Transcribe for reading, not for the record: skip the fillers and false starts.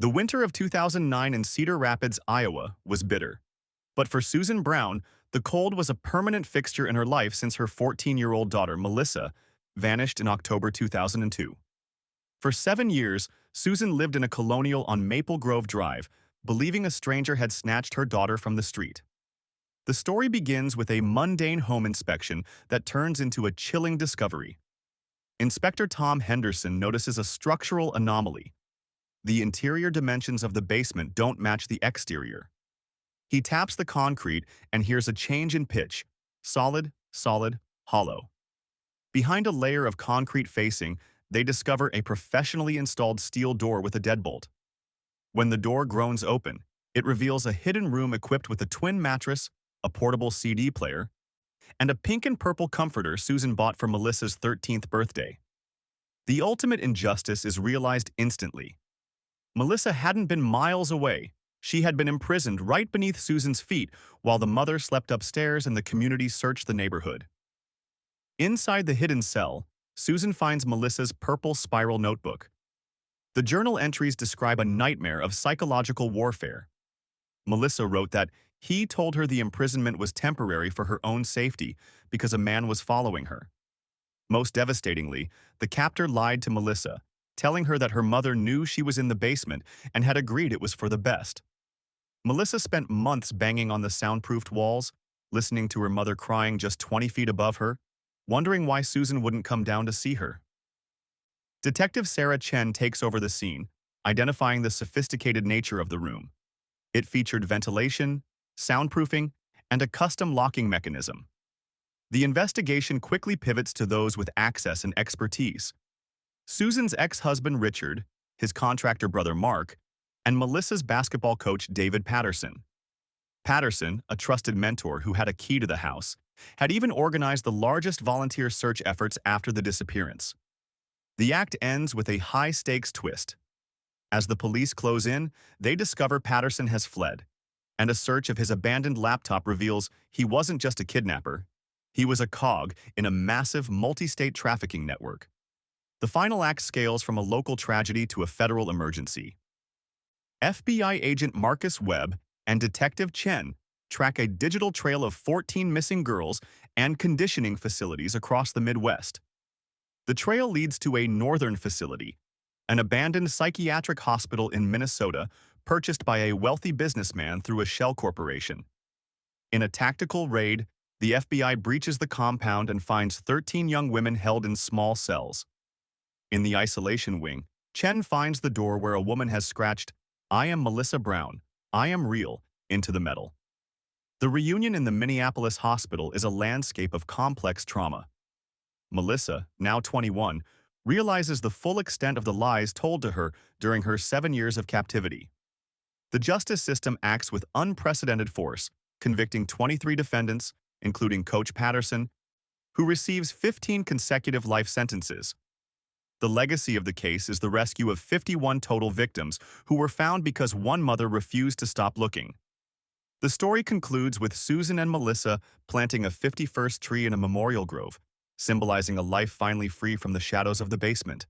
The winter of 2009 in Cedar Rapids, Iowa, was bitter. But for Susan Brown, the cold was a permanent fixture in her life since her 14-year-old daughter, Melissa, vanished in October 2002. For 7 years, Susan lived in a colonial on Maple Grove Drive, believing a stranger had snatched her daughter from the street. The story begins with a mundane home inspection that turns into a chilling discovery. Inspector Tom Henderson notices a structural anomaly. The interior dimensions of the basement don't match the exterior. He taps the concrete and hears a change in pitch: solid, solid, hollow. Behind a layer of concrete facing, they discover a professionally installed steel door with a deadbolt. When the door groans open, it reveals a hidden room equipped with a twin mattress, a portable CD player, and a pink and purple comforter Susan bought for Melissa's 13th birthday. The ultimate injustice is realized instantly. Melissa hadn't been miles away. She had been imprisoned right beneath Susan's feet while the mother slept upstairs and the community searched the neighborhood. Inside the hidden cell, Susan finds Melissa's purple spiral notebook. The journal entries describe a nightmare of psychological warfare. Melissa wrote that he told her the imprisonment was temporary for her own safety because a man was following her. Most devastatingly, the captor lied to Melissa, telling her that her mother knew she was in the basement and had agreed it was for the best. Melissa spent months banging on the soundproofed walls, listening to her mother crying just 20 feet above her, wondering why Susan wouldn't come down to see her. Detective Sarah Chen takes over the scene, identifying the sophisticated nature of the room. It featured ventilation, soundproofing, and a custom locking mechanism. The investigation quickly pivots to those with access and expertise: Susan's ex-husband Richard, his contractor brother Mark, and Melissa's basketball coach David Patterson. Patterson, a trusted mentor who had a key to the house, had even organized the largest volunteer search efforts after the disappearance. The act ends with a high-stakes twist. As the police close in, they discover Patterson has fled, and a search of his abandoned laptop reveals he wasn't just a kidnapper. He was a cog in a massive multi-state trafficking network. The final act scales from a local tragedy to a federal emergency. FBI agent Marcus Webb and Detective Chen track a digital trail of 14 missing girls and conditioning facilities across the Midwest. The trail leads to a northern facility, an abandoned psychiatric hospital in Minnesota purchased by a wealthy businessman through a shell corporation. In a tactical raid, the FBI breaches the compound and finds 13 young women held in small cells. In the isolation wing, Chen finds the door where a woman has scratched, "I am Melissa Brown, I am real," into the metal. The reunion in the Minneapolis hospital is a landscape of complex trauma. Melissa, now 21, realizes the full extent of the lies told to her during her 7 years of captivity. The justice system acts with unprecedented force, convicting 23 defendants, including Coach Patterson, who receives 15 consecutive life sentences. The legacy of the case is the rescue of 51 total victims who were found because one mother refused to stop looking. The story concludes with Susan and Melissa planting a 51st tree in a memorial grove, symbolizing a life finally free from the shadows of the basement.